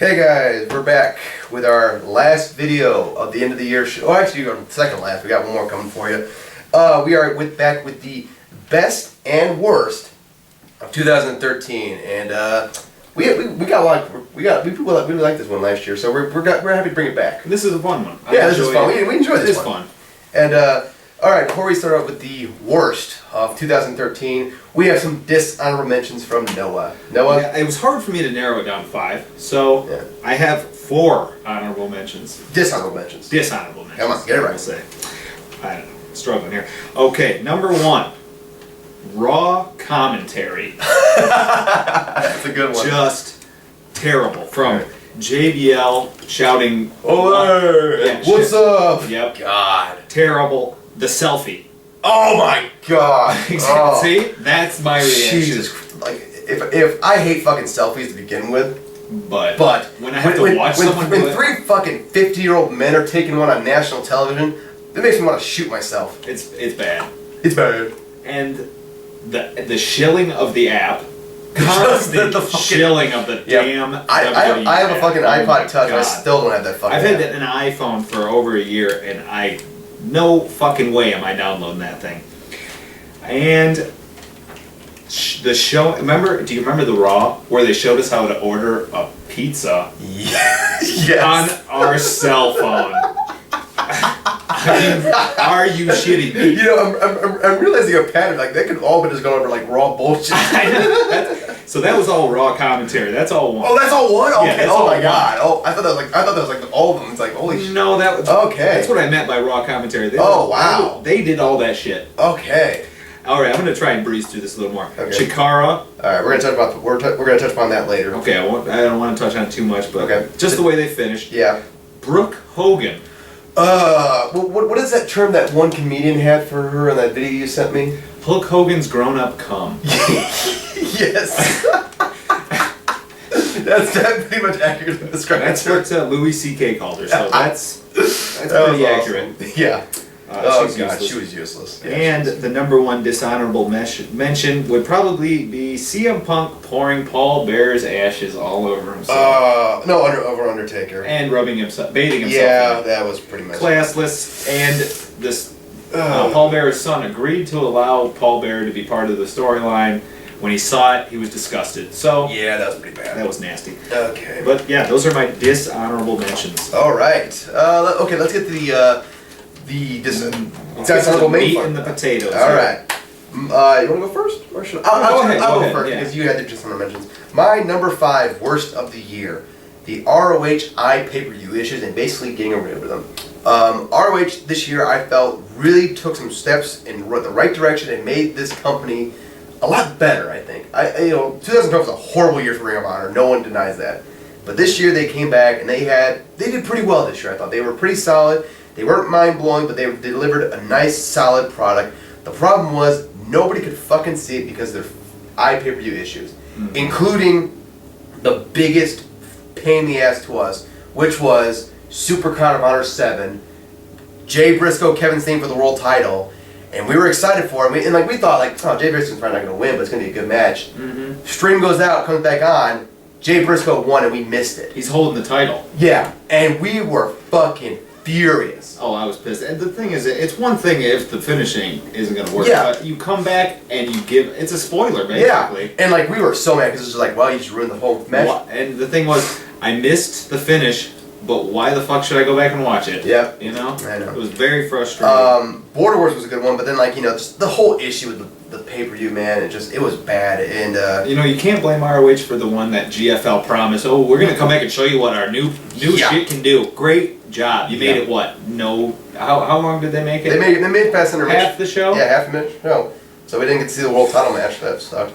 Hey guys, we're back with our last video of the end of the year show. Oh, actually, our second last. We got one more coming for you. We are back with the best and worst of 2013, and we got a lot. We really liked this one last year, so we're happy to bring it back. This is a fun one. Yeah, this is fun. We enjoy this one. It is fun. And all right, before we start out with the worst of 2013, we have some dishonorable mentions from Noah. Noah? Yeah, it was hard for me to narrow it down to 5, so yeah. I have 4 honorable mentions. Dishonorable mentions. Dishonorable mentions. Come on, get it right. I'll say. I don't know. Struggling here. Okay, number 1. Raw commentary. That's a good one. Just terrible. From JBL shouting, "Oh, hey, yeah, what's up?" Yep. God. Terrible. The selfie. Oh my God. Oh. See? That's my reaction. Jesus. Like, if I hate fucking selfies to begin with, but when I have to watch someone do it, when 3 fucking 50-year-old men are taking one on national television, it makes me want to shoot myself. It's bad. It's bad. And the shilling of the app. Constant shilling of the damn I have a fucking iPod Touch and I still don't have that fucking I've had an iPhone for over a year and no fucking way am I downloading that thing. And the show, do you remember the Raw where they showed us how to order a pizza on our cell phone? I mean, are you shitting me? You know, I'm realizing a pattern. Like, that could all be just going over like raw bullshit. So that was all raw commentary. That's all one. Oh, that's all one. Okay. Yeah, oh my God. Oh, I thought that was like all of them. It's like holy shit. No, that was okay. That's what I meant by raw commentary. Wow. They did all that shit. Okay. All right, I'm gonna try and breeze through this a little more. Okay. Chikara. All right, we're gonna touch upon that later. Okay, I don't want to touch on it too much, but just the way they finished. Yeah. Brooke Hogan. What is that term that one comedian had for her in that video you sent me? Hulk Hogan's grown-up cum. Yes. That's pretty much accurate description. That's what Louis C.K. called her, so that's pretty accurate. Awesome. Yeah. Oh God, she was useless. Yeah, and the number 1 dishonorable mention would probably be CM Punk pouring Paul Bear's ashes all over himself. No, over Undertaker. And bathing himself. Yeah, that was pretty much classless. And this Paul Bear's son agreed to allow Paul Bear to be part of the storyline. When he saw it, he was disgusted. So yeah, that was pretty bad. That was nasty. Okay. But yeah, those are my dishonorable mentions. All right. Okay, let's get to the dishonorable meat and the potatoes. All right. You want to go first, or should I'll go first because you had the dishonorable mentions. My number 5 worst of the year, the ROH pay-per-view issues and basically getting rid of them. ROH this year I felt really took some steps in the right direction and made this company a lot better, I think. 2012 was a horrible year for Ring of Honor. No one denies that. But this year they came back and they did pretty well this year. I thought they were pretty solid. They weren't mind-blowing, but they delivered a nice, solid product. The problem was nobody could fucking see it because of their pay-per-view issues, including the biggest pain in the ass to us, which was Super Crown of Honor 7, Jay Briscoe, Kevin Steen for the world title. And we were excited for him, and we thought, oh, Jay Briscoe's probably not going to win, but it's going to be a good match. Stream goes out, comes back on, Jay Briscoe won, and we missed it. He's holding the title. Yeah, and we were fucking furious. Oh, I was pissed. And the thing is, it's one thing if the finishing isn't going to work, but you come back and you it's a spoiler, basically. Yeah, and we were so mad, because it was just well, you just ruined the whole match. And the thing was, I missed the finish, but why the fuck should I go back and watch it? Yep. You know? I know. It was very frustrating. Border Wars was a good one, but then just the whole issue with the pay-per-view, man, it was bad. And you can't blame ROH for the one that GFL promised. Oh, we're gonna come back and show you what our new shit can do. Great job. You made it what? No. How long did they make it? They made it past under half the show. Yeah, half the show. So we didn't get to see the world title match. That sucked.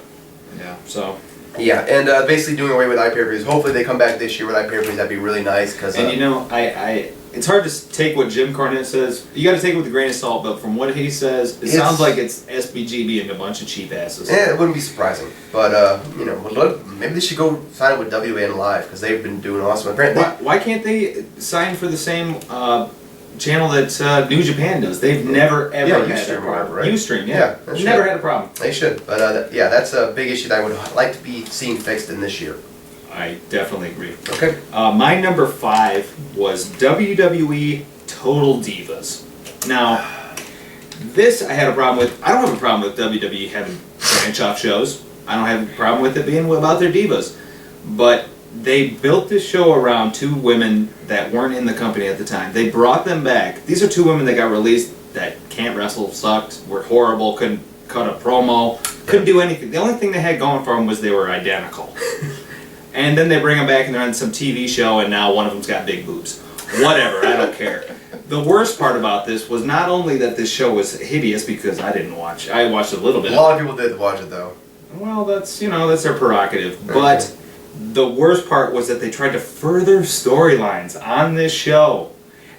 Yeah. So. Yeah, and basically doing away with pay-per-views. Hopefully they come back this year with pay-per-views. That'd be really nice. And it's hard to take what Jim Cornette says. You got to take it with a grain of salt, but from what he says, it sounds like it's SBG being a bunch of cheap asses. Yeah, it wouldn't be surprising. But maybe they should go sign up with WN Live because they've been doing awesome. Why can't they sign for the same channel that New Japan does? They've never ever had a problem. Right? Ustream, never had a problem. They should, but that's a big issue that I would like to be seeing fixed in this year. I definitely agree. Okay. My number 5 was WWE Total Divas. Now, this I had a problem with. I don't have a problem with WWE having branch-off shows. I don't have a problem with it being about their divas. But they built this show around 2 women that weren't in the company at the time. They brought them back. These are 2 women that got released that can't wrestle, sucked, were horrible, couldn't cut a promo, couldn't do anything. The only thing they had going for them was they were identical. And then they bring them back and they're on some TV show and now one of them's got big boobs. Whatever, I don't care. The worst part about this was not only that this show was hideous because I didn't watch. I watched a little bit. A lot of people did watch it though. Well, that's their prerogative. But the worst part was that they tried to further storylines on this show.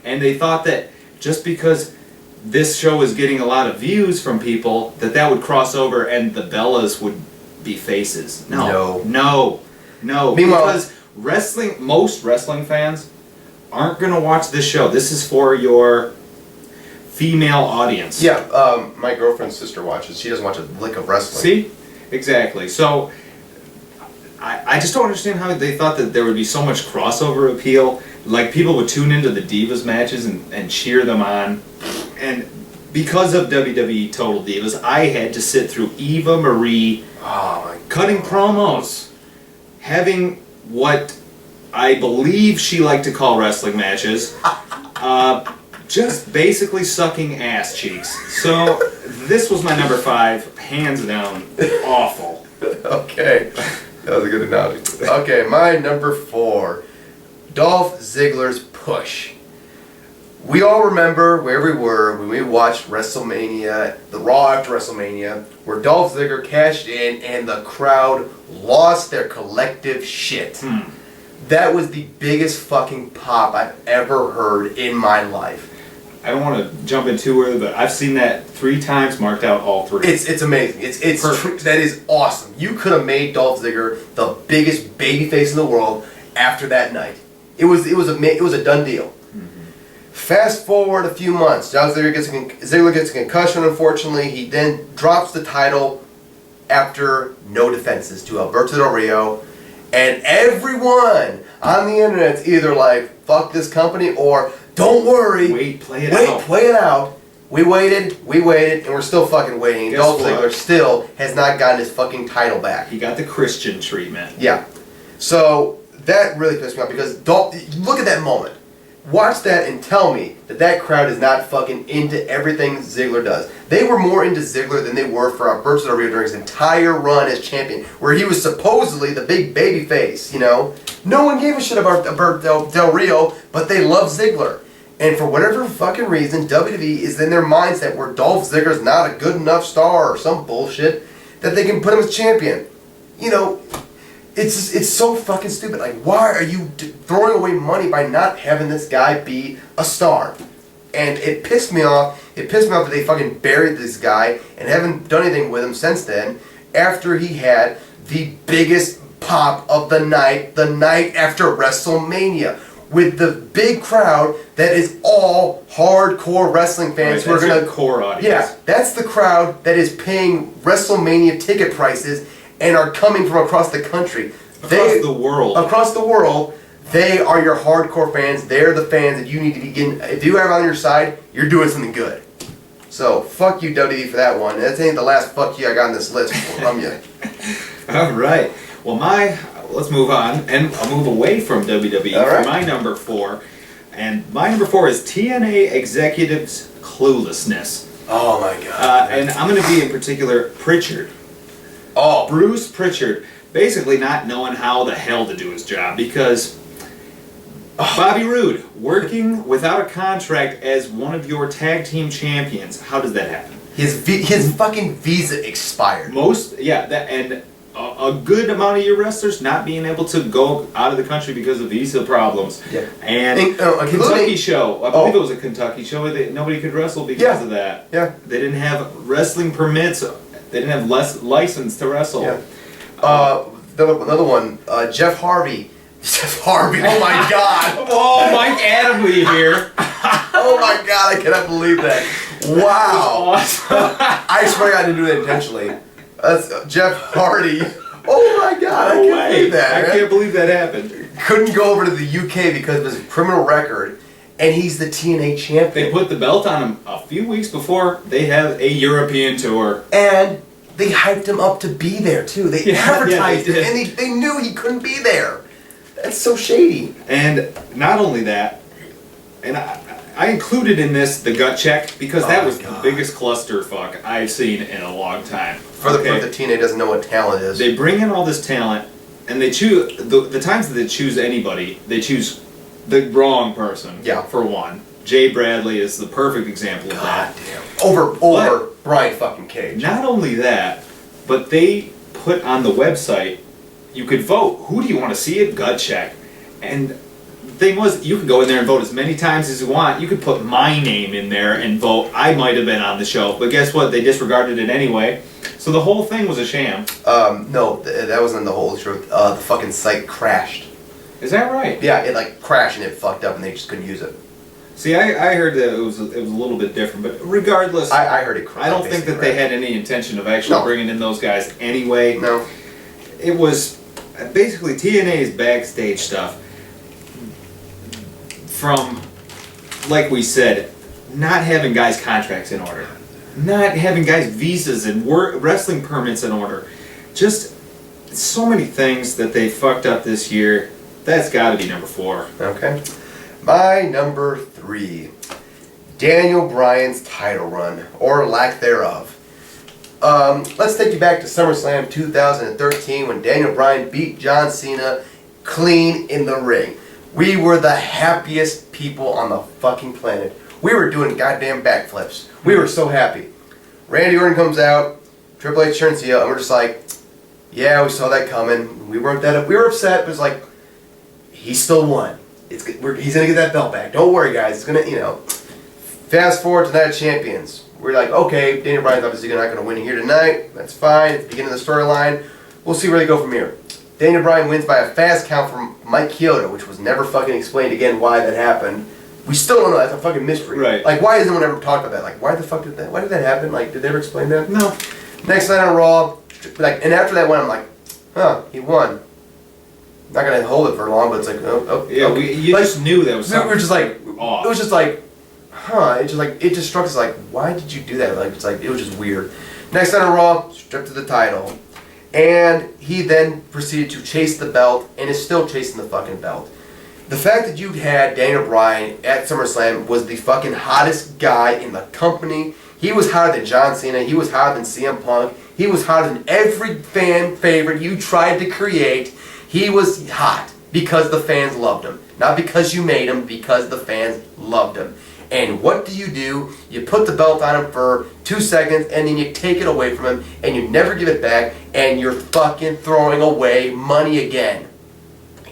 And they thought that just because this show was getting a lot of views from people, that would cross over and the Bellas would be faces. No. Meanwhile, because most wrestling fans aren't going to watch this show. This is for your female audience. Yeah, my girlfriend's sister watches. She doesn't watch a lick of wrestling. See? Exactly. So, I just don't understand how they thought that there would be so much crossover appeal. Like, people would tune into the Divas matches and cheer them on. And because of WWE Total Divas, I had to sit through Eva Marie cutting promos, having what I believe she liked to call wrestling matches, just basically sucking ass cheeks. So this was my number 5, hands down, awful. Okay, that was a good analogy. Okay, my number 4, Dolph Ziggler's push. We all remember where we were when we watched WrestleMania, the Raw after WrestleMania, where Dolph Ziggler cashed in and the crowd lost their collective shit. That was the biggest fucking pop I've ever heard in my life. I don't want to jump in too early, but I've seen that 3 times, marked out all 3. It's amazing. It's that is awesome. You could have made Dolph Ziggler the biggest babyface in the world after that night. It was a done deal. Fast forward a few months, Ziggler gets a concussion, unfortunately. He then drops the title after no defenses to Alberto Del Rio. And everyone on the internet's either like, fuck this company, or don't worry. Play it out. We waited, and we're still fucking waiting. Dolph Ziggler still has not gotten his fucking title back. He got the Christian treatment. Yeah. So that really pissed me off because look at that moment. Watch that and tell me that crowd is not fucking into everything Ziggler does. They were more into Ziggler than they were for Alberto Del Rio during his entire run as champion, where he was supposedly the big baby face, you know? No one gave a shit about Alberto Del Rio, but they love Ziggler. And for whatever fucking reason, WWE is in their mindset where Dolph Ziggler's not a good enough star or some bullshit that they can put him as champion. You know, it's so fucking stupid. Like, why are you throwing away money by not having this guy be a star? And it pissed me off. It pissed me off that they fucking buried this guy and haven't done anything with him since then, after he had the biggest pop of the night after WrestleMania, with the big crowd that is all hardcore wrestling fans who are gonna core audience. Yeah, that's the crowd that is paying WrestleMania ticket prices and are coming from across the country. Across the world. They are your hardcore fans. They're the fans that you need to be getting. If you have on your side, you're doing something good. So, fuck you, WWE, for that one. That ain't the last fuck you I got on this list from you. Alright. Well, let's move on, and I'll move away from WWE for my number 4. And my number 4 is TNA Executives' Cluelessness. Oh my god. And I'm going to be in particular Pritchard. Bruce Pritchard, basically not knowing how the hell to do his job, because Bobby Roode, working without a contract as one of your tag team champions, how does that happen? His fucking visa expired. And a good amount of your wrestlers not being able to go out of the country because of visa problems. Yeah. And Kentucky show, I believe it was a Kentucky show, nobody could wrestle because of that. Yeah. They didn't have wrestling permits. They didn't have license to wrestle. Yeah. Another one, Jeff Harvey. Jeff Harvey, oh my god. Oh, Mike Adamle here. Oh my god, I cannot believe that. Wow. That was awesome. I swear I didn't do that intentionally. That's Jeff Hardy. Oh my god, I can't believe that. I can't believe that happened. Couldn't go over to the UK because of his criminal record, and he's the TNA champion. They put the belt on him a few weeks before they have a European tour. And they hyped him up to be there too. They advertised they it, and they knew he couldn't be there. That's so shady. And not only that, and I included in this the gut check because that was the biggest clusterfuck I've seen in a long time. For the TNA doesn't know what talent is. They bring in all this talent, and they choose the times that they choose anybody, they choose the wrong person. Yeah. For one, Jay Bradley is the perfect example of that. Damn. Over Brian fucking Cage. Not only that, but they put on the website, you could vote. Who do you want to see at gut check? And the thing was, you could go in there and vote as many times as you want. You could put my name in there and vote. I might have been on the show, but guess what? They disregarded it anyway. So the whole thing was a sham. No, that wasn't the whole truth. The fucking site crashed. Is that right? Yeah, it like crashed and it fucked up and they just couldn't use it. See, I heard that it was a little bit different, but regardless, I heard it crashed. I don't think that they had any intention of actually bringing in those guys anyway. No. It was basically TNA's backstage stuff from, like we said, not having guys' contracts in order, not having guys' visas and wrestling permits in order. Just so many things that they fucked up this year. That's got to be number 4. Okay. My number 3. Daniel Bryan's title run, or lack thereof. Let's take you back to SummerSlam 2013 when Daniel Bryan beat John Cena clean in the ring. We were the happiest people on the fucking planet. We were doing goddamn backflips. We were so happy. Randy Orton comes out, Triple H turns heel, and we're just like, yeah, we saw that coming. We were upset, but it's like, he still won. He's gonna get that belt back. Don't worry, guys. It's gonna, Fast forward to Night of Champions. We're like, okay, Daniel Bryan's obviously not gonna win here tonight. That's fine. It's the beginning of the storyline. We'll see where they go from here. Daniel Bryan wins by a fast count from Mike Chioda, which was never fucking explained again why that happened. We still don't know. That's a fucking mystery. Right. Like, why hasn't anyone ever talked about that? Like, why did that happen? Like, did they ever explain that? No. Next night on Raw, and after that one, I'm like, huh, he won. Not gonna hold it for long, but it's like, yeah, okay. you just knew that was something. We were just like, off. It was just like, huh? It just struck us like, why did you do that? Like, it was just weird. Next night on Raw, stripped to the title, and he then proceeded to chase the belt, and is still chasing the fucking belt. The fact that you had Daniel Bryan at SummerSlam was the fucking hottest guy in the company. He was hotter than John Cena. He was hotter than CM Punk. He was hotter than every fan favorite you tried to create. He was hot because the fans loved him. Not because you made him, because the fans loved him. And what do? You put the belt on him for 2 seconds, and then you take it away from him, and you never give it back, and you're fucking throwing away money again.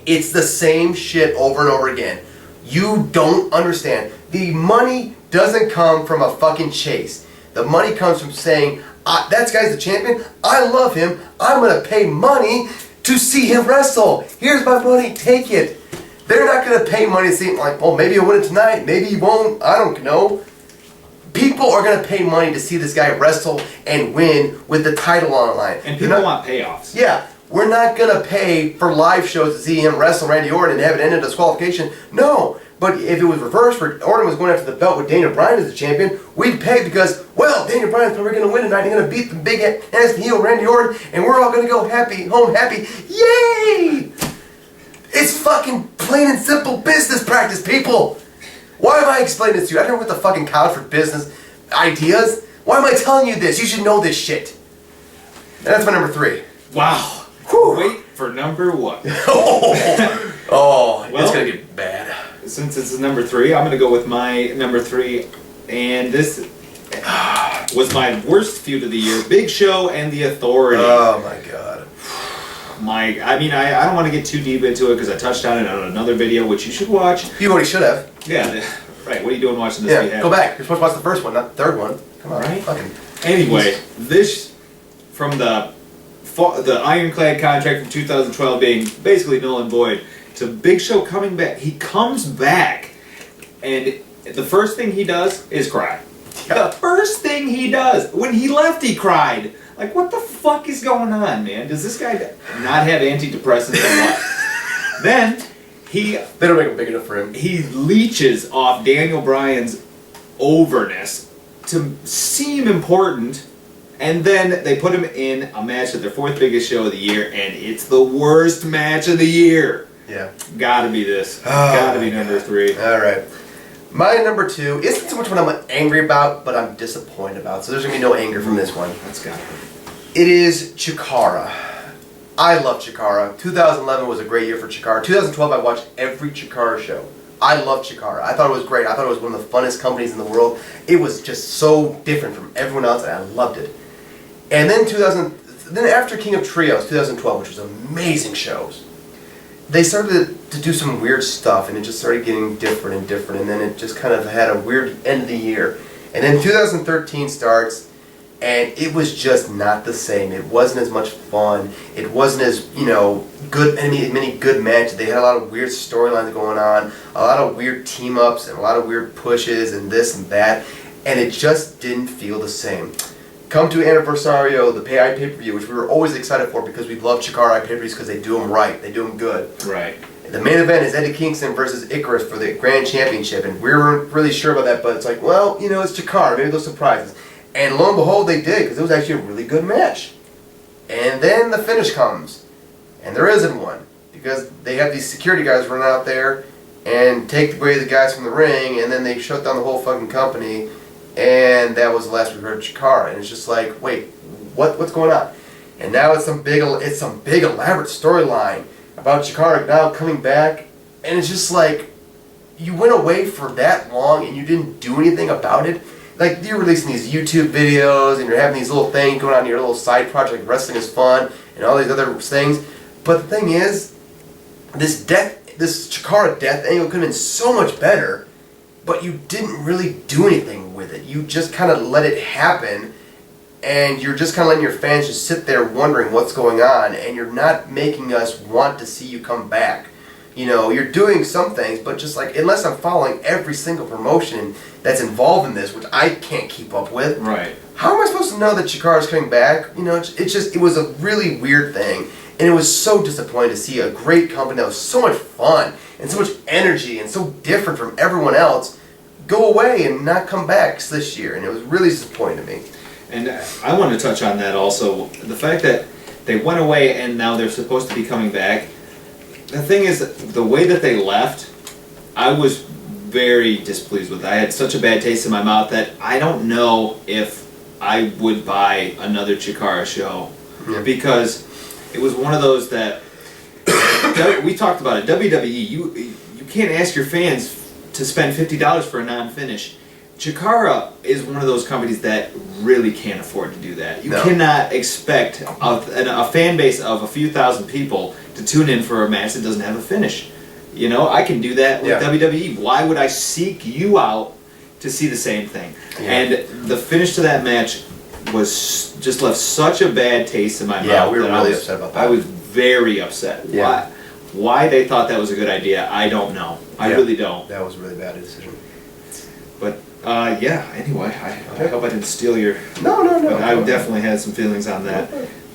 It's the same shit over and over again. You don't understand. The money doesn't come from a fucking chase. The money comes from saying, that guy's the champion, I love him, I'm going to pay money to see him wrestle. Here's my money, take it. They're not going to pay money to see him like, well, maybe he'll win it tonight, maybe he won't, I don't know. People are going to pay money to see this guy wrestle and win with the title on the line. And people want payoffs. Yeah. We're not going to pay for live shows to see him wrestle Randy Orton and have it end in disqualification. No. But if it was reversed, where Orton was going after the belt with Daniel Bryan as the champion, we'd pay because, well, Daniel Bryan's probably going to win tonight. He's going to beat the big-ass heel Randy Orton, and we're all going to go home happy. Yay! It's fucking plain and simple business practice, people. Why am I explaining this to you? I don't know what the fucking college for business ideas. Why am I telling you this? You should know this shit. And that's my number 3. Wow. Whew. Wait for number 1. Well, it's going to get bad. Since it's number 3, I'm going to go with my number 3. And this was my worst feud of the year. Big Show and The Authority. Oh, my God. I don't want to get too deep into it because I touched on it on another video, which you should watch. You already should have. Yeah, right. What are you doing watching this? Yeah, go back. You're supposed to watch the first one, not the third one. Come on, right? Fucking. Anyway, this from the ironclad contract from 2012 being basically null and void to Big Show coming back. He comes back, and the first thing he does is cry. Yeah. The first thing he does. When he left, he cried. Like, what the fuck is going on, man? Does this guy not have antidepressants or what? Then they don't make it big enough for him. He leeches off Daniel Bryan's overness to seem important, and then they put him in a match at their 4th biggest show of the year, and it's the worst match of the year. Yeah. Gotta be this. Gotta be number 3. All right. My number 2 isn't so much what I'm angry about, but I'm disappointed about. So there's going to be no anger from this one. That's got it. It is Chikara. I love Chikara. 2011 was a great year for Chikara. 2012, I watched every Chikara show. I love Chikara. I thought it was great. I thought it was one of the funnest companies in the world. It was just so different from everyone else, and I loved it. And then then after King of Trios, 2012, which was amazing shows, they started to do some weird stuff, and it just started getting different and different, and then it just kind of had a weird end of the year. And then 2013 starts, and it was just not the same. It wasn't as much fun. It wasn't as, good, many good matches. They had a lot of weird storylines going on, a lot of weird team-ups, and a lot of weird pushes, and this and that, and it just didn't feel the same. Come to Anniversario, the pay-per-view, which we were always excited for because we love Chikara pay-per-views because they do them right. They do them good. Right. The main event is Eddie Kingston versus Icarus for the Grand Championship, and we weren't really sure about that, but it's like, well, it's Chikara. Maybe those surprises. And lo and behold, they did, because it was actually a really good match. And then the finish comes, and there isn't one, because they have these security guys run out there and take away the guys from the ring, and then they shut down the whole fucking company. And that was the last we heard of Chikara, and it's just like, wait, what's going on? And now it's some big elaborate storyline about Chikara now coming back, and it's just like, you went away for that long and you didn't do anything about it. Like, you're releasing these YouTube videos and you're having these little things going on in your little side project, like wrestling is fun and all these other things. But the thing is, this Chikara death angle could have been so much better. But you didn't really do anything with it. You just kind of let it happen, and you're just kind of letting your fans just sit there wondering what's going on, and you're not making us want to see you come back. You're doing some things, but just like, unless I'm following every single promotion that's involved in this, which I can't keep up with, right? How am I supposed to know that Chikara's coming back? It was a really weird thing, and it was so disappointing to see a great company that was so much fun and so much energy and so different from everyone else go away and not come back this year, and it was really disappointing to me. And I want to touch on that also. The fact that they went away and now they're supposed to be coming back. The thing is, the way that they left, I was very displeased with. I had such a bad taste in my mouth that I don't know if I would buy another Chikara show. Yeah. Because it was one of those that, we talked about it, WWE, you can't ask your fans to spend $50 for a non-finish. Chikara is one of those companies that really can't afford to do that. You cannot expect a fan base of a few thousand people to tune in for a match that doesn't have a finish. I can do that with WWE. Why would I seek you out to see the same thing? Yeah. And the finish to that match was just left such a bad taste in my mouth. Yeah, we were really upset about that. I was very upset. Yeah. Why they thought that was a good idea, I don't know. I really don't. That was a really bad decision. But, anyway, I hope I didn't steal your... No. But I definitely had some feelings on that.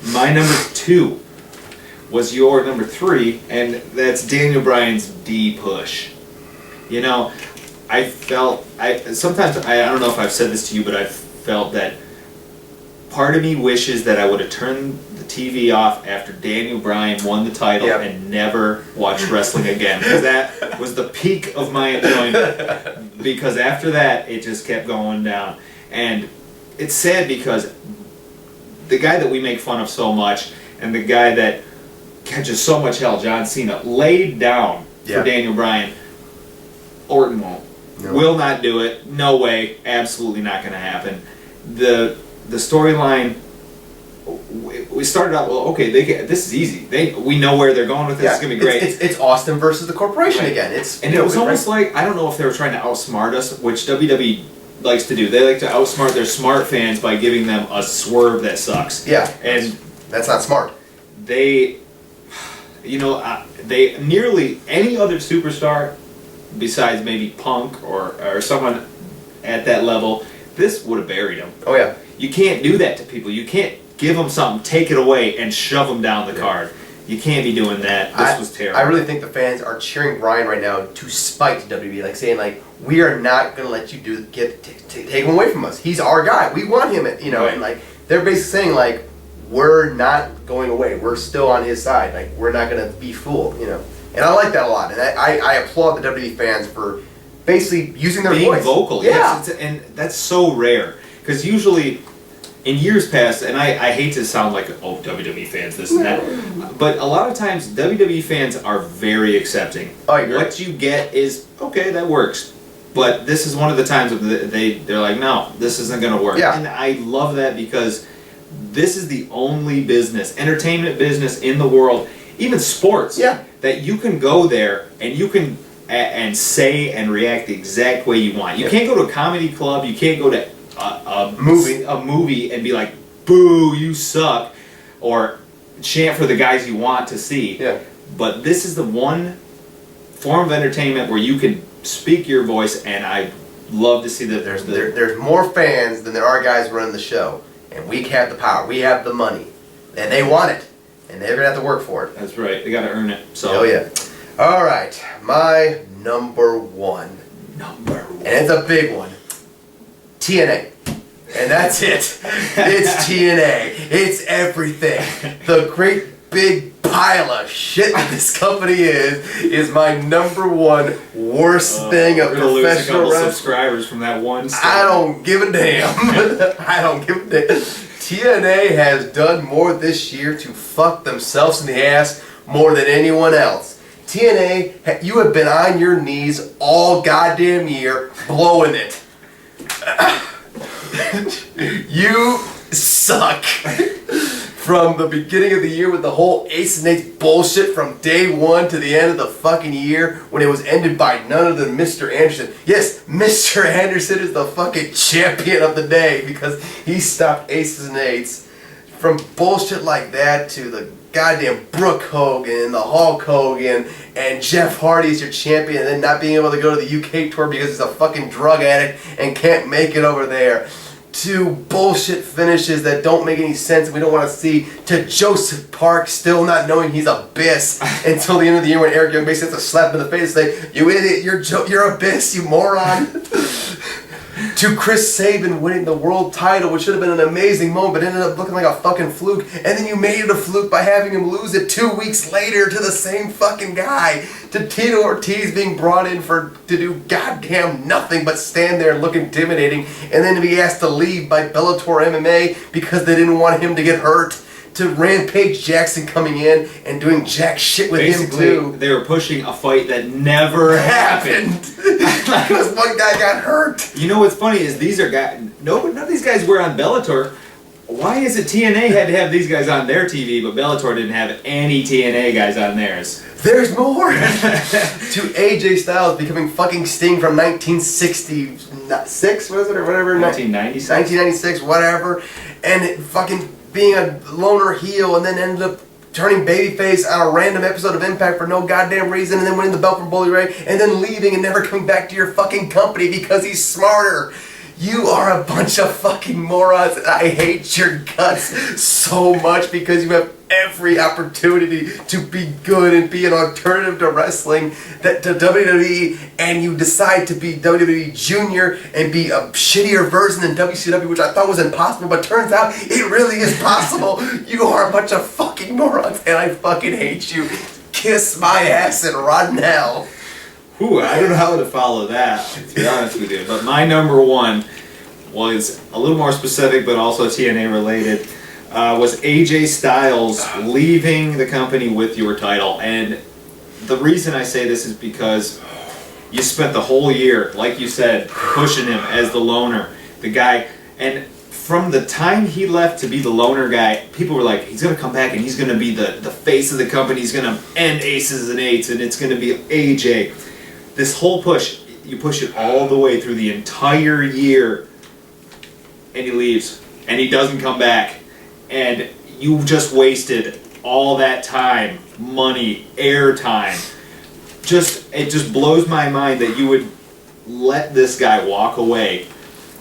My number 2 was your number 3, and that's Daniel Bryan's D push. I felt... Sometimes, I don't know if I've said this to you, but I felt that part of me wishes that I would have turned the TV off after Daniel Bryan won the title and never watched wrestling again. Because that was the peak of my enjoyment. Because after that, it just kept going down. And it's sad because the guy that we make fun of so much and the guy that catches so much hell, John Cena, laid down for Daniel Bryan. Orton won't. No. Will not do it. No way. Absolutely not going to happen. The storyline, we started out, well, okay, this is easy. We know where they're going with this. It's going to be great. It's Austin versus the corporation again. It was almost like, I don't know if they were trying to outsmart us, which WWE likes to do. They like to outsmart their smart fans by giving them a swerve that sucks. Yeah. And that's not smart. They nearly any other superstar besides maybe Punk or someone at that level, this would have buried them. Oh yeah. You can't do that to people. You can't give them something, take it away, and shove them down the card. You can't be doing that. This was terrible. I really think the fans are cheering Bryan right now to spite WWE, like saying like, we are not gonna let you take him away from us. He's our guy. We want him, and like they're basically saying like, we're not going away. We're still on his side. Like we're not gonna be fooled, And I like that a lot, and I applaud the WWE fans for basically using their being voice. vocal. Yeah, and that's so rare because usually. In years past, and I hate to sound like, oh, WWE fans, this and that, but a lot of times WWE fans are very accepting. I agree. What you get is, okay, that works. But this is one of the times they're like, no, this isn't going to work. Yeah. And I love that because this is the only business, entertainment business in the world, even sports, that you can go there and you can and say and react the exact way you want. You can't go to a comedy club, you can't go to a movie and be like, boo, you suck, or chant for the guys you want to see. Yeah. But this is the one form of entertainment where you can speak your voice, and I love to see that there's more fans than there are guys running the show, and we have the power, we have the money, and they want it, and they're gonna have to work for it. That's right. They got to earn it. So. Oh yeah. All right, my number one, and it's a big one. TNA. And that's it. It's TNA. It's everything. The great big pile of shit that this company is my number one worst thing of professional lose a couple wrestling. Subscribers from that one. I don't give a damn. I don't give a damn. TNA has done more this year to fuck themselves in the ass more than anyone else. TNA, you have been on your knees all goddamn year blowing it. You suck. From the beginning of the year with the whole Ace and Eights bullshit from day one to the end of the fucking year when it was ended by none other than Mr. Anderson. Yes, Mr. Anderson is the fucking champion of the day because he stopped Aces and Eights. From bullshit like that to the goddamn Brooke Hogan and the Hulk Hogan and Jeff Hardy is your champion and then not being able to go to the UK tour because he's a fucking drug addict and can't make it over there. To bullshit finishes that don't make any sense and we don't want to see. To Joseph Park still not knowing he's Abyss until the end of the year when Eric Young basically has to slap him in the face and say, you idiot, you're Abyss, you moron. To Chris Sabin winning the world title, which should have been an amazing moment, but ended up looking like a fucking fluke. And then you made it a fluke by having him lose it 2 weeks later to the same fucking guy. To Tito Ortiz being brought in to do goddamn nothing but stand there and look intimidating, and then to be asked to leave by Bellator MMA because they didn't want him to get hurt. To Rampage Jackson coming in and doing jack shit with him too. They were pushing a fight that never happened. Because one guy got hurt. You know what's funny is these are guys. None of these guys were on Bellator. Why is it TNA had to have these guys on their TV, but Bellator didn't have any TNA guys on theirs? There's more. To AJ Styles becoming fucking Sting from 1966, was it, or whatever? 1996. 1996, whatever. And it fucking being a loner heel and then ended up turning babyface on a random episode of Impact for no goddamn reason and then winning the belt from Bully Ray and then leaving and never coming back to your fucking company because he's smarter. You are a bunch of fucking morons and I hate your guts so much because you have every opportunity to be good and be an alternative to wrestling, to WWE, and you decide to be WWE Junior and be a shittier version than WCW, which I thought was impossible, but turns out it really is possible. You are a bunch of fucking morons and I fucking hate you. Kiss my ass and rot in hell. Ooh, I don't know how to follow that, to be honest with you. But my number one was a little more specific, but also TNA related. Was AJ Styles leaving the company with your title. And the reason I say this is because you spent the whole year, like you said, pushing him as the loner, the guy. And from the time he left to be the loner guy, people were like, he's going to come back and he's going to be the face of the company. He's going to end Aces and Eights and it's going to be AJ. This whole push, you push it all the way through the entire year and he leaves and he doesn't come back. And you just wasted all that time, money, airtime. It just blows my mind that you would let this guy walk away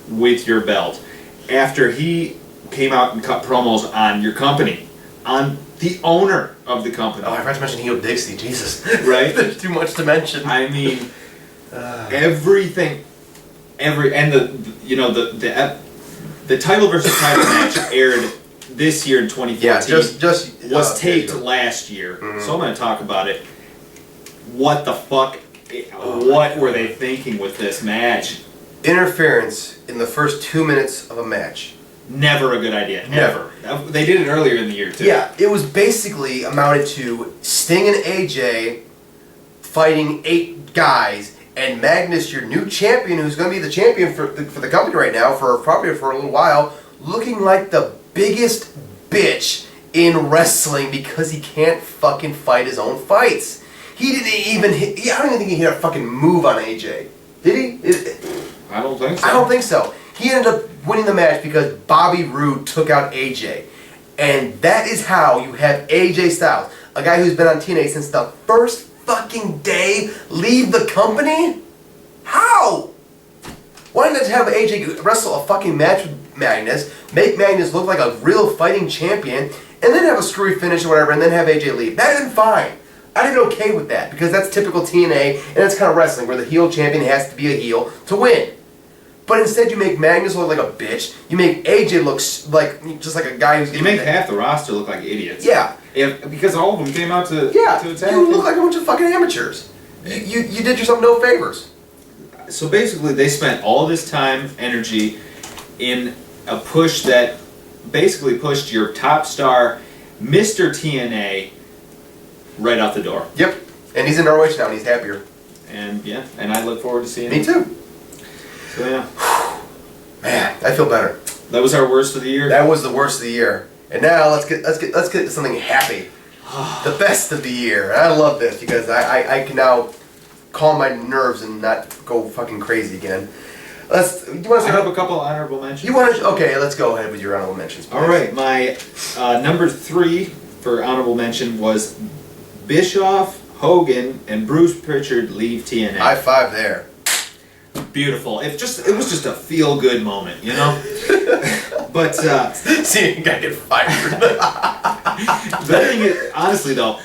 with your belt after he came out and cut promos on your company, on the owner of the company. Oh, I forgot to mention Heel Dixie. Jesus. Right? There's too much to mention. I mean, everything, and the title versus title match aired this year in 2014. Yeah, was taped last year. Mm-hmm. So I'm going to talk about it. What the fuck? What were they thinking with this match? Interference in the first 2 minutes of a match. Never a good idea. Never. They did it earlier in the year too. Yeah, it was basically amounted to Sting and AJ fighting 8 guys, and Magnus, your new champion, who's going to be the champion for the company right now, probably for a little while, looking like the biggest bitch in wrestling because he can't fucking fight his own fights. He didn't even hit. I don't even think he hit a fucking move on AJ. Did he? I don't think so. I don't think so. He ended up winning the match because Bobby Roode took out AJ. And that is how you have AJ Styles, a guy who's been on TNA since the first fucking day, leave the company? How? Why not have AJ wrestle a fucking match with Magnus, make Magnus look like a real fighting champion, and then have a screwy finish or whatever, and then have AJ leave? That would have been fine. I'd have been okay with that, because that's typical TNA, and that's kind of wrestling, where the heel champion has to be a heel to win. But instead you make Magnus look like a bitch, you make AJ look like just like a guy who's... You make half the roster look like idiots. Yeah. Because all of them came out to attack. You look like a bunch of fucking amateurs. You did yourself no favors. So basically they spent all this time, energy, in a push that basically pushed your top star, Mr. TNA, right out the door. Yep. And he's in ROH now and he's happier. And yeah, and I look forward to seeing him. Me too. So yeah. Man, I feel better. That was our worst of the year? That was the worst of the year. And now let's get to something happy. The best of the year. And I love this because I can now calm my nerves and not go fucking crazy again. I have a couple honorable mentions. Okay, let's go ahead with your honorable mentions, please. Alright, my number 3 for honorable mention was Bischoff, Hogan, and Bruce Pritchard leave TNA. High five there. Beautiful. It was just a feel-good moment, you know? But, see, you gotta get fired. The thing is, honestly though,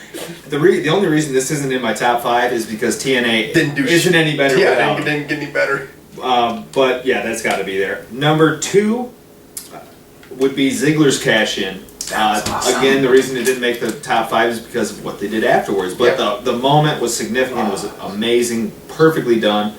the only reason this isn't in my top 5 is because TNA isn't any better without. Yeah, it didn't get any better. But yeah, that's got to be there. Number 2 would be Ziggler's cash-in. Awesome. Again, the reason it didn't make the top 5 is because of what they did afterwards. But the moment was significant. It was amazing, perfectly done.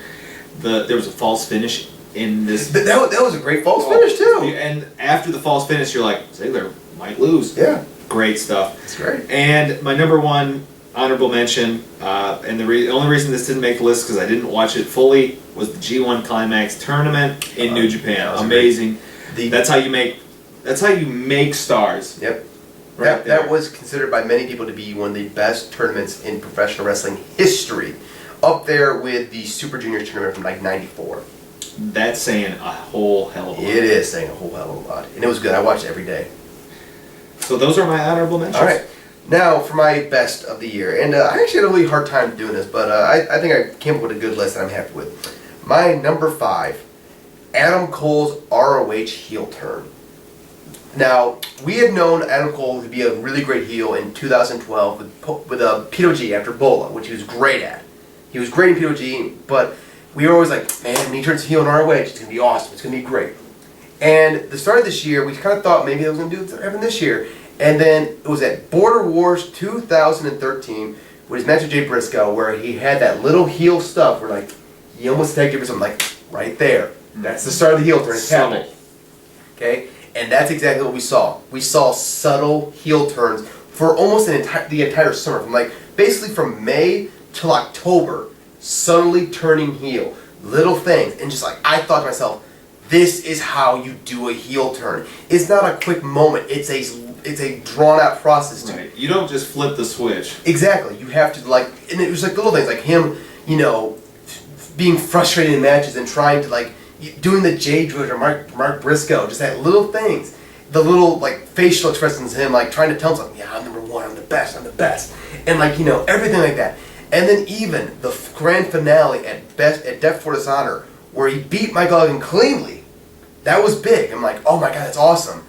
There was a false finish in this. That was a great false finish too. And after the false finish, you're like, Ziggler might lose. Yeah. Great stuff. That's great. And my number 1 honorable mention, and the only reason this didn't make the list because I didn't watch it fully, was the G1 Climax tournament in New Japan. Amazing. That's how you make stars. Yep. Right. That was considered by many people to be one of the best tournaments in professional wrestling history. Up there with the Super Juniors tournament from like '94. That's saying a whole hell of a lot. It is saying a whole hell of a lot. And it was good. I watched it every day. So those are my honorable mentions. Alright. Now for my best of the year. And I actually had a really hard time doing this, but I think I came up with a good list that I'm happy with. My number 5, Adam Cole's ROH heel turn. Now, we had known Adam Cole to be a really great heel in 2012 with PWG after Bola, which he was great at. He was great in PWG, but we were always like, man, when he turns heel in ROH, it's going to be awesome. It's going to be great. And the start of this year, we kind of thought maybe it was going to do something this year. And then it was at Border Wars 2013 with his match with Jay Briscoe, where he had that little heel stuff where like he almost tagged Jay Briscoe, like right there. That's the start of the heel turn. It's happening. Okay? And that's exactly what we saw. We saw subtle heel turns for almost the entire summer. From like basically from May till October, subtly turning heel. Little things. And just like, I thought to myself, this is how you do a heel turn. It's not a quick moment. It's a drawn out process. Right. You don't just flip the switch. Exactly. You have to like, and it was like little things like him, being frustrated in matches and trying to like, doing the J Drudge or Mark Briscoe, just that little things. The little like facial expressions of him like trying to tell himself, yeah, I'm number 1, I'm the best. And like, everything like that. And then even the grand finale at Death for Dishonor, where he beat Michael Elgin cleanly. That was big. I'm like, oh my god, that's awesome.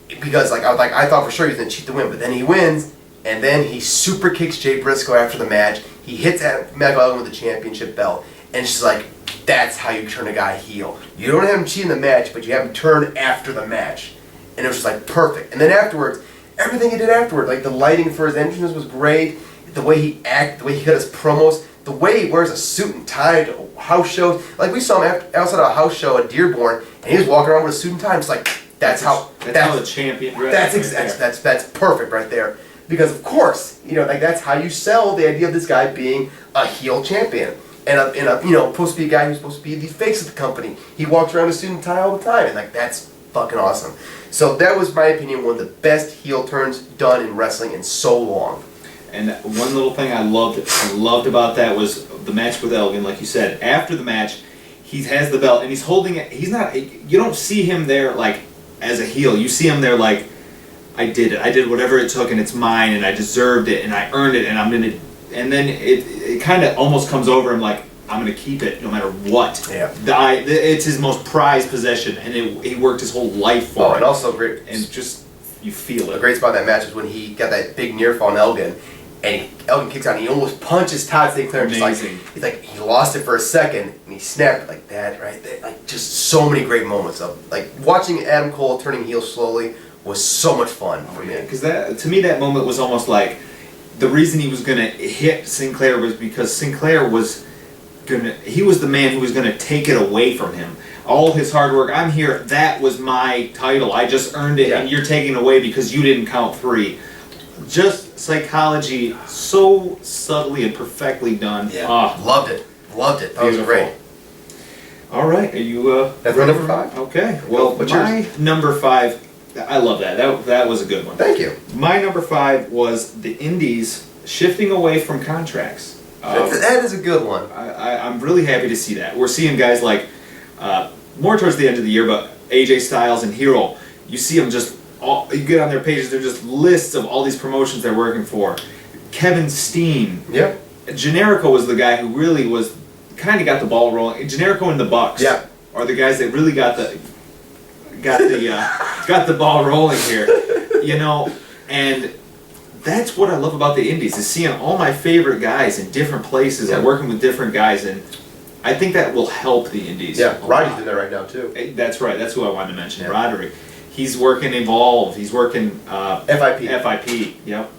because I thought for sure he was gonna cheat the win, but then he wins, and then he super kicks Jay Briscoe after the match. He hits Michael Elgin with the championship belt, and it's just like, that's how you turn a guy heel. You don't have him cheat in the match, but you have him turn after the match, and it was just like perfect. And then afterwards, everything he did afterward, like the lighting for his entrances was great. The way he acted, the way he cut his promos, the way he wears a suit and tie to house shows. Like we saw him outside of a house show at Dearborn, and he was walking around with a suit and tie. It's like that's how the champion. That's exactly that's perfect right there. Because of course, like that's how you sell the idea of this guy being a heel champion and a supposed to be a guy who's supposed to be the face of the company. He walks around with a suit and tie all the time, and like that's fucking awesome. So that was, my opinion, one of the best heel turns done in wrestling in so long. And one little thing I loved about that was the match with Elgin. Like you said, after the match, he has the belt and he's holding it. He's not. You don't see him there like as a heel. You see him there like, I did it. I did whatever it took, and it's mine, and I deserved it, and I earned it, and I'm gonna. And then it kind of almost comes over him like, I'm gonna keep it no matter what. Yeah. It's his most prized possession, and he worked his whole life for it. Oh, and also great. And just you feel it. A great spot in that match was when he got that big near fall on Elgin. And Elgin kicks out and he almost punches Todd St. Clair. Amazing. He's like, he lost it for a second and he snapped it like that, right? Like, just so many great moments of, like, watching Adam Cole turning heel slowly was so much fun for me. Because to me, that moment was almost like the reason he was going to hit Sinclair was because Sinclair was he was the man who was going to take it away from him. All his hard work, I'm here, that was my title, I just earned it, and you're taking it away because you didn't count 3. Just psychology, so subtly and perfectly done. Yeah, loved it. That was great. All right, are you? That's my number 5. Okay. Well, what's my yours? number 5. I love that. That was a good one. Thank you. My number 5 was the Indies shifting away from contracts. That is a good one. I'm really happy to see that. We're seeing guys like more towards the end of the year, but AJ Styles and Hero. You see them just. You get on their pages, they're just lists of all these promotions they're working for. Kevin Steen. Yeah. Generico was the guy who really was kind of got the ball rolling. Generico and the Bucks are the guys that really got the ball rolling here. And that's what I love about the Indies is seeing all my favorite guys in different places and working with different guys, and I think that will help the Indies. Yeah, Roddy's doing that right now too. That's right. That's who I wanted to mention. Yeah. Roderick. He's working Evolve. He's working FIP. Yep.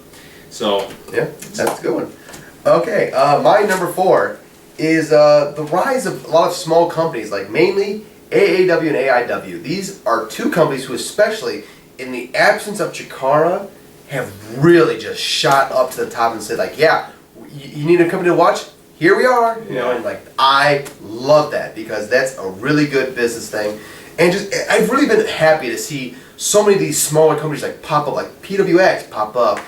So yeah, that's a good one. Okay, my number 4 is the rise of a lot of small companies, like mainly AAW and AIW. These are 2 companies who, especially in the absence of Chikara, have really just shot up to the top and said, like, yeah, you need a company to watch? Here we are. And like, I love that because that's a really good business thing. And just, I've really been happy to see so many of these smaller companies like pop up, like PWX pop up,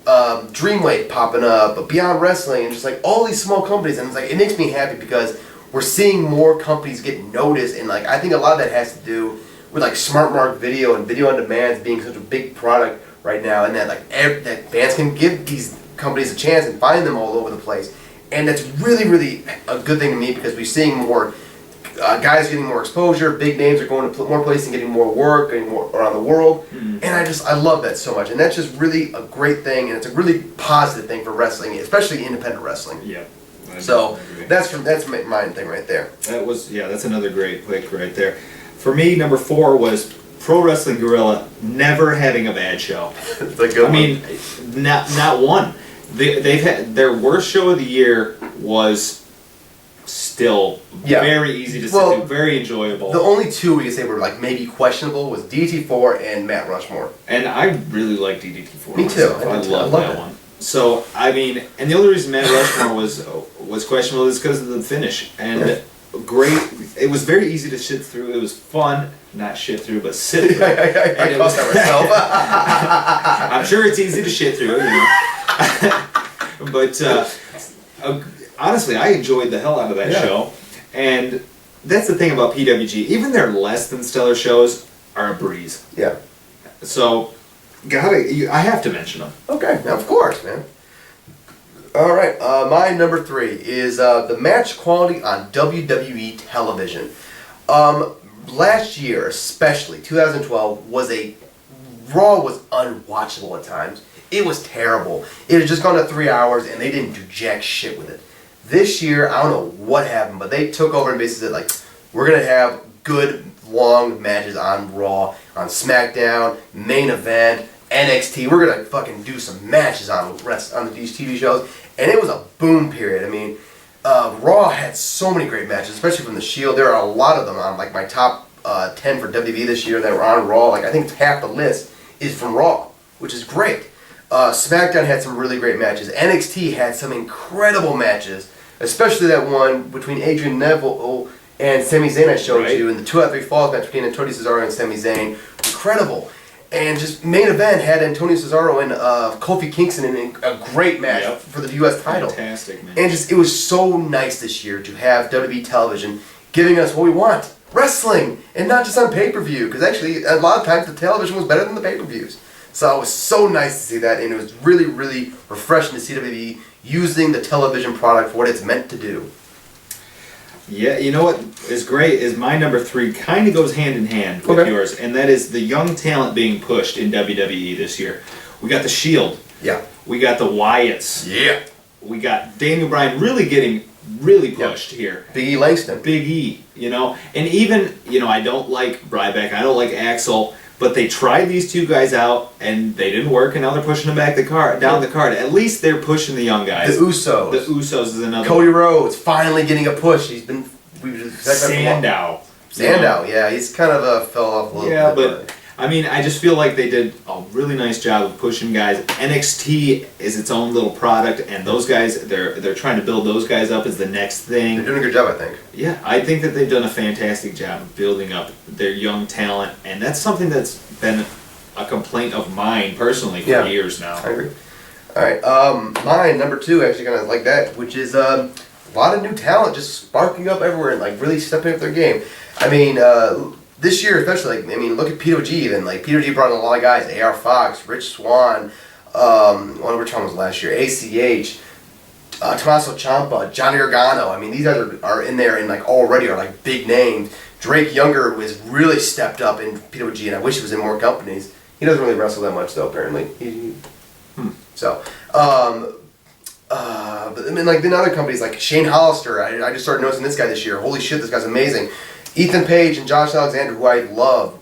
Dreamwave popping up, Beyond Wrestling, and just like all these small companies. And it's like, it makes me happy because we're seeing more companies get noticed. And like, I think a lot of that has to do with like Smart Mark Video and Video on Demand being such a big product right now, and that like that fans can give these companies a chance and find them all over the place. And that's really, really a good thing to me because we're seeing more. Guys getting more exposure, big names are going to more places and getting more work, getting more around the world, and I love that so much, and that's just really a great thing, and it's a really positive thing for wrestling, especially independent wrestling. Yeah. So that's my thing right there. That's another great pick right there. For me, number 4 was Pro Wrestling Guerrilla never having a bad show. It's a good one. I mean, not one. They've had their worst show of the year was. Still very easy to sit through, very enjoyable. The only 2 we could say were like maybe questionable was DT4 and Matt Rushmore. And I really like DDT4. Me too. I love that one. So I mean, and the only reason Matt Rushmore was questionable is because of the finish. And great, it was very easy to sit through. It was fun, not shit through, but sit through. I caused that myself. I'm sure it's easy to shit through, but. Honestly, I enjoyed the hell out of that show, and that's the thing about PWG. Even their less than stellar shows are a breeze. Yeah. So, I have to mention them. Okay, now of course, man. All right, my number 3 is the match quality on WWE television. Last year, especially 2012, was a Raw was unwatchable at times. It was terrible. It had just gone to 3 hours, and they didn't do jack shit with it. This year, I don't know what happened, but they took over and basically said, like, we're going to have good, long matches on Raw, on SmackDown, main event, NXT. We're going to fucking do some matches on these TV shows. And it was a boom period. I mean, Raw had so many great matches, especially from The Shield. There are a lot of them on, like, my top 10 for WWE this year that were on Raw. Like, I think half the list is from Raw, which is great. SmackDown had some really great matches. NXT had some incredible matches, especially that one between Adrian Neville and Sami Zayn I showed you, and the 2 out of 3 falls match between Antonio Cesaro and Sami Zayn. Incredible. And just main event had Antonio Cesaro and Kofi Kingston in a great match for the U.S. title. Fantastic, man. And just it was so nice this year to have WWE television giving us what we want. Wrestling, and not just on pay-per-view, because actually a lot of times the television was better than the pay-per-views. So it was so nice to see that, and it was really, really refreshing to see WWE using the television product for what it's meant to do. Yeah, you know what is great is my number 3 kind of goes hand in hand with yours, and that is the young talent being pushed in WWE this year. We got the Shield. Yeah. We got the Wyatts. Yeah. We got Daniel Bryan really getting pushed here. Big E Langston. Big E, you know. And even, you know, I don't like Ryback, I don't like Axel, but they tried these 2 guys out and they didn't work, and now they're pushing them back down the card. At least they're pushing the young guys. The Usos. The Usos is another Cody Rhodes finally getting a push. Sandow. Sandow, yeah, he's kind of fell off a little bit. Yeah, but I mean, I just feel like they did a really nice job of pushing guys. NXT is its own little product, and those guys, they're trying to build those guys up as the next thing. They're doing a good job, I think. Yeah, I think that they've done a fantastic job of building up their young talent, and that's something that's been a complaint of mine personally for years now. I agree. All right, mine number 2 actually kind of like that, which is a lot of new talent just sparking up everywhere and like really stepping up their game. I mean, this year especially, like, I mean, look at POG even. Like, POG brought in a lot of guys. AR Fox, Rich Swann, which one was last year? ACH, Tommaso Ciampa, Johnny Gargano. I mean, these guys are in there and like already are like big names. Drake Younger was really stepped up in POG, and I wish he was in more companies. He doesn't really wrestle that much though, apparently. So, but I mean, like, then other companies like Shane Hollister, I just started noticing this guy this year. Holy shit, this guy's amazing. Ethan Page and Josh Alexander, who I love.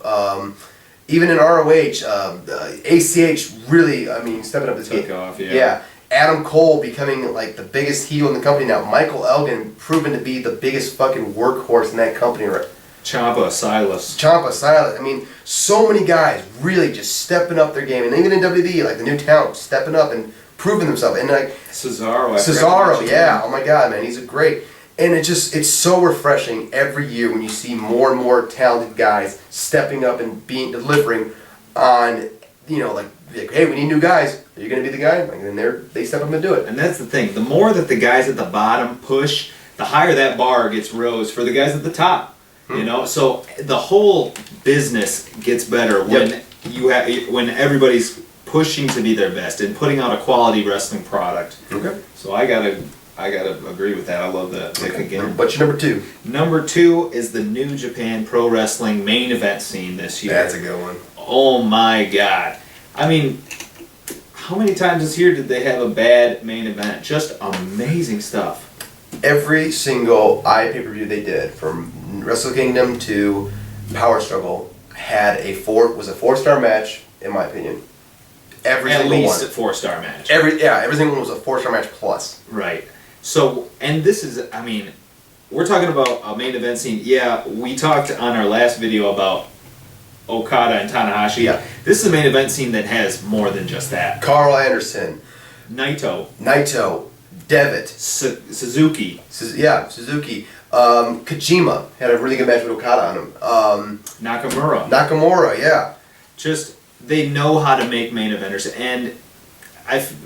Even in ROH, ACH really, I mean, stepping up his game. Yeah. Adam Cole becoming like the biggest heel in the company now. Michael Elgin proven to be the biggest fucking workhorse in that company. Ciampa, Silas. I mean, so many guys really just stepping up their game, and even in WWE, like the new talent stepping up and proving themselves. And like Cesaro, yeah. Oh my God, man, he's a great. And it's so refreshing every year when you see more and more talented guys stepping up and delivering on, you know, like hey, we need new guys. Are you going to be the guy? Like, and they step up and do it. And that's the thing. The more that the guys at the bottom push, the higher that bar gets rose for the guys at the top. You know, so the whole business gets better when when everybody's pushing to be their best and putting out a quality wrestling product. Okay. So I gotta agree with that. I love that pick again. What's your number 2? Number 2 is the New Japan Pro Wrestling main event scene this year. That's a good one. Oh my God! I mean, how many times this year did they have a bad main event? Just amazing stuff. Every single pay-per-view they did, from Wrestle Kingdom to Power Struggle, had a 4-star match, in my opinion. Every single one. At least a 4-star match. Every single one was a 4-star match plus. Right. So, and this is, I mean, we're talking about a main event scene. Yeah, we talked on our last video about Okada and Tanahashi. Yeah. This is a main event scene that has more than just that. Carl Anderson. Naito. Devitt. Suzuki. Suzuki. Kojima had a really good match with Okada on him. Nakamura, yeah. Just, they know how to make main eventers, and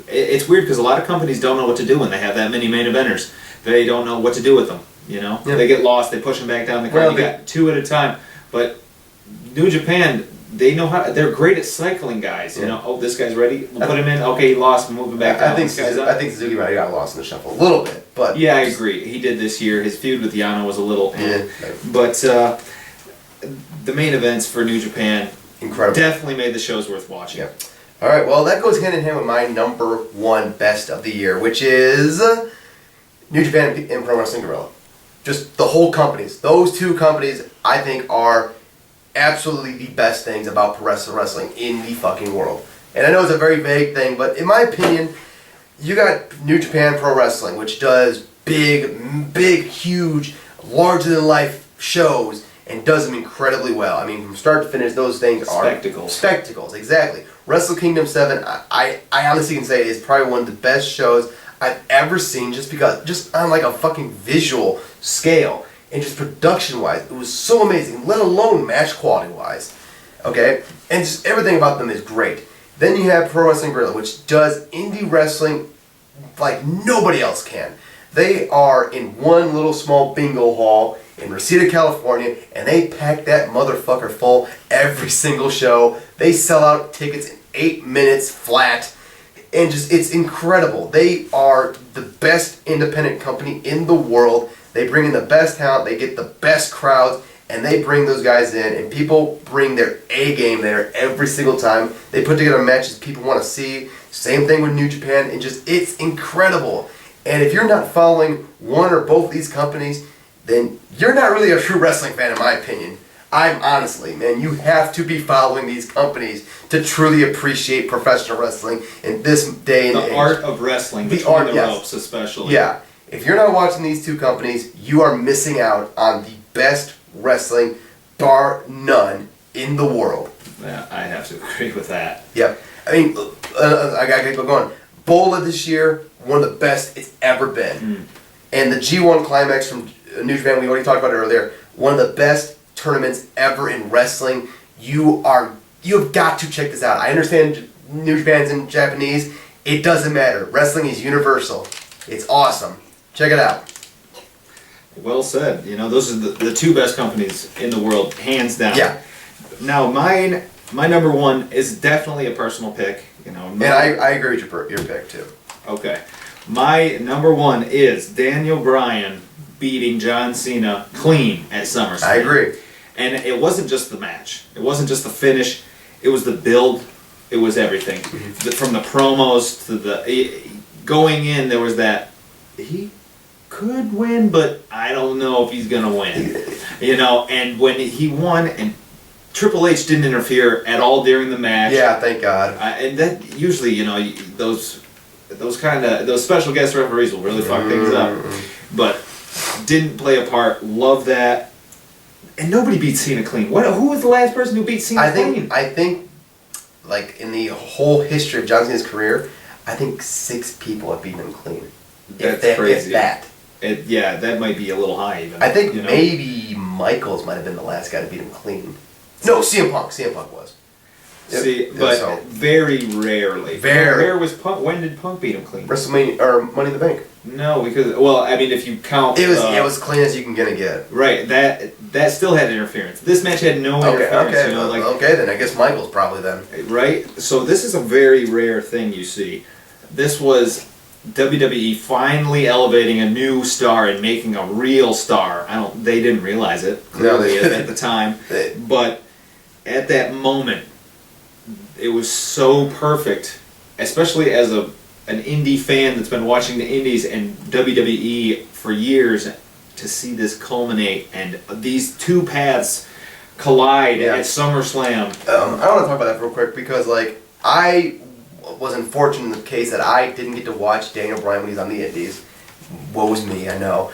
it's weird because a lot of companies don't know what to do when they have that many main eventers. They don't know what to do with them, you know? Yeah. They get lost, they push them back down the card. You got 2 at a time. But New Japan, they know how. They're great at cycling guys. You know, oh, this guy's ready. We'll put him in. Okay, he lost. Move him back down. I think Suzuki might have got lost in the shuffle a little bit, but yeah, I agree. He did this year. His feud with Yano was a little, but the main events for New Japan, Incredible. Definitely made the shows worth watching. Yeah. All right, well, that goes hand in hand with my number one best of the year, which is New Japan and Pro Wrestling Guerrilla. Just the whole companies. Those two companies, I think, are absolutely the best things about pro wrestling in the fucking world. And I know it's a very vague thing, but in my opinion, you got New Japan Pro Wrestling, which does big, huge, larger-than-life shows and does them incredibly well. I mean, from start to finish, those things are... Spectacles, exactly. Wrestle Kingdom 7, I honestly can say is probably one of the best shows I've ever seen, just on like a fucking visual scale and just production-wise. It was so amazing, let alone match quality-wise. Okay? And just everything about them is great. Then you have Pro Wrestling Guerrilla, which does indie wrestling like nobody else can. They are in one little small bingo hall in Reseda, California, and they pack that motherfucker full every single show. They sell out tickets in 8 minutes flat, and just, it's incredible. They are the best independent company in the world. They bring in the best talent, they get the best crowds, and they bring those guys in, and people bring their A game there every single time. They put together matches people want to see. Same thing with New Japan, and just, it's incredible. And if you're not following one or both of these companies, then you're not really a true wrestling fan, in my opinion. I'm honestly, man, you have to be following these companies to truly appreciate professional wrestling in this day and age. The art of wrestling, between the ropes especially. Yeah. If you're not watching these two companies, you are missing out on the best wrestling, bar none, in the world. Yeah, I have to agree with that. Yep. I mean, I gotta keep going. Bola this year, one of the best it's ever been. And the G1 Climax from New Japan, we already talked about it earlier, one of the best tournaments ever in wrestling. You've got to check this out. I understand New Japan's in Japanese. It doesn't matter. Wrestling is universal. It's awesome. Check it out. Well said. You know, those are the two best companies in the world, hands down. Yeah. Now, my number one is definitely a personal pick. You know, and I agree with your pick too. Okay. My number one is Daniel Bryan beating John Cena clean at SummerSlam. I agree. And it wasn't just the match. It wasn't just the finish. It was the build. It was everything. From the promos to the... Going in, there was that... He could win, but I don't know if he's going to win. You know, and when he won, and Triple H didn't interfere at all during the match. Yeah, thank God. And that usually, you know, those special guest referees will really fuck things up. But didn't play a part. Love that. And nobody beat Cena clean. Who was the last person who beat Cena clean? I think, like, in the whole history of John Cena's career, I think 6 people have beaten him clean. That's crazy. Yeah, that might be a little high even. I think maybe Michaels might have been the last guy to beat him clean. No, CM Punk. CM Punk was. See, but very rarely. Where was Punk? When did Punk beat him clean? WrestleMania or Money in the Bank. No, because I mean, if you count, it was clean as you can get. Right. That still had interference. This match had no interference. Okay. You know, okay, then I guess Michaels probably then. Right. So this is a very rare thing you see. This was WWE finally elevating a new star and making a real star. They didn't realize it clearly at the time, but at that moment, it was so perfect, especially as an indie fan that's been watching the indies and WWE for years, to see this culminate and these two paths collide at SummerSlam. I want to talk about that real quick because, like, I was unfortunate in the case that I didn't get to watch Daniel Bryan when he's on the indies. Woe is me, I know.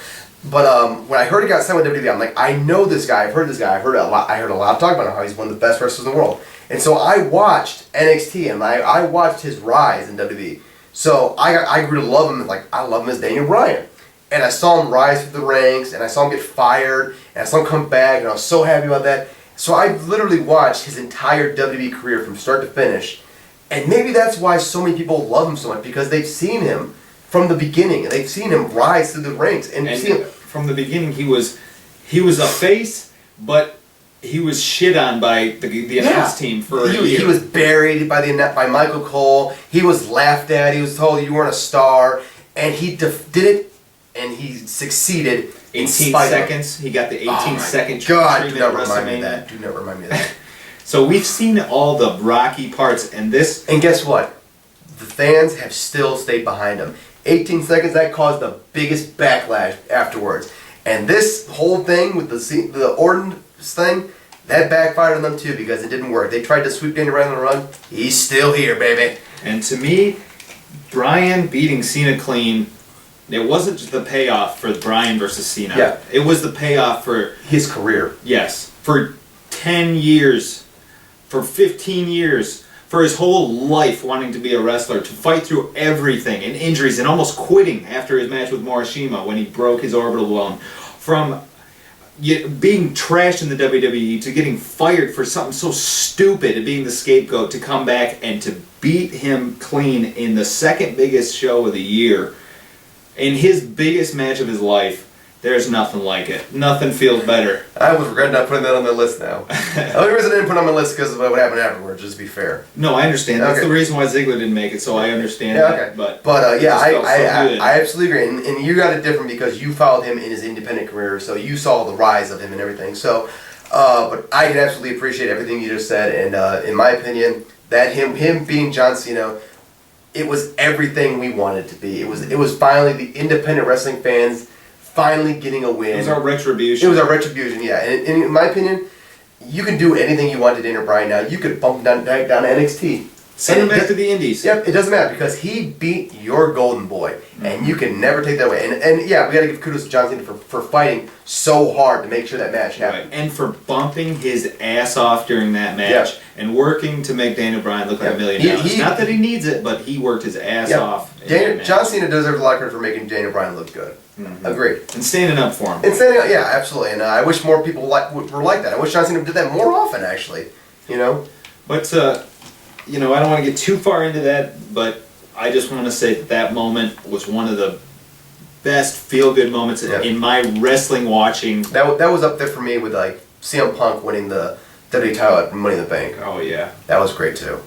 But when I heard he got signed with WWE, I'm like, I know this guy. I've heard this guy. I heard a lot of talk about him, how he's one of the best wrestlers in the world. And so I watched NXT and I watched his rise in WWE. So I grew to love him. Like, I love him as Daniel Bryan. And I saw him rise through the ranks, and I saw him get fired, and I saw him come back, and I was so happy about that. So I literally watched his entire WWE career from start to finish. And maybe that's why so many people love him so much, because they've seen him from the beginning, and they've seen him rise through the ranks. And from the beginning, he was a face, but he was shit on by the announce team for a year. He was buried by Michael Cole. He was laughed at. He was told you weren't a star, and he did it, and he succeeded. 18 seconds. He got the 18-second God, do not remind me of that. Do not remind me of that. So we've seen all the rocky parts, and this. And guess what? The fans have still stayed behind him. 18 seconds, that caused the biggest backlash afterwards. And this whole thing with the Orton thing, that backfired on them too because it didn't work. They tried to sweep Daniel Bryan on the run. He's still here, baby. And to me, Bryan beating Cena clean, it wasn't just the payoff for Bryan versus Cena. Yeah. It was the payoff for his career. Yes. For 10 years, for 15 years, for his whole life wanting to be a wrestler, to fight through everything and injuries and almost quitting after his match with Morishima when he broke his orbital bone. From being trashed in the WWE to getting fired for something so stupid and being the scapegoat, to come back and to beat him clean in the second biggest show of the year, in his biggest match of his life. There's nothing like it. Nothing feels better. I was regretting not putting that on my list now. The only reason I didn't put it on my list is because of what happened afterwards, just to be fair. No, I understand. That's the reason why Ziggler didn't make it, so I understand that. But yeah, I absolutely agree. And you got it different because you followed him in his independent career, so you saw the rise of him and everything. So, but I can absolutely appreciate everything you just said. And in my opinion, that him being John Cena, it was everything we wanted it to be. It was finally the independent wrestling fans finally getting a win. It was our retribution. It was our retribution, yeah. And in my opinion, you can do anything you want to Daniel Bryan now. You could bump him back down to NXT. Send him back to the Indies. Yep, it doesn't matter because he beat your golden boy. And you can never take that away. And yeah, we got to give kudos to John Cena for fighting so hard to make sure that match happened. Right. And for bumping his ass off during that match and working to make Daniel Bryan look like $1 million. Not that he needs it, but he worked his ass off. John Cena deserves a lot of credit for making Daniel Bryan look good. Agreed. And standing up for him. And standing up, yeah, absolutely. And I wish more people were like that. I wish John Cena did that more often, actually. You know? But, you know, I don't want to get too far into that, but I just want to say that moment was one of the best feel-good moments in my wrestling watching. That was up there for me with, like, CM Punk winning the WWE title at Money in the Bank. Oh, yeah. That was great, too.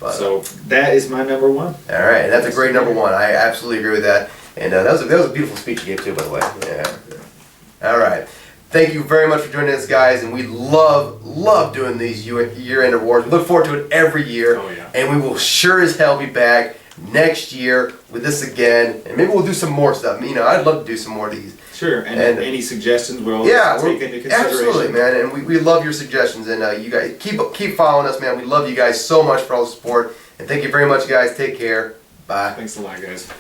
But, so, that is my number one. All right, and that's a great number one. I absolutely agree with that. And that was a beautiful speech you gave, too, by the way. Yeah. All right. Thank you very much for joining us, guys, and we love doing these year-end awards. We look forward to it every year, and we will sure as hell be back next year with this again, and maybe we'll do some more stuff. You know, I'd love to do some more of these. Sure, and any suggestions we'll take into consideration. Absolutely, man, and we love your suggestions, and you guys keep following us, man. We love you guys so much for all the support, and thank you very much, guys. Take care. Bye. Thanks a lot, guys.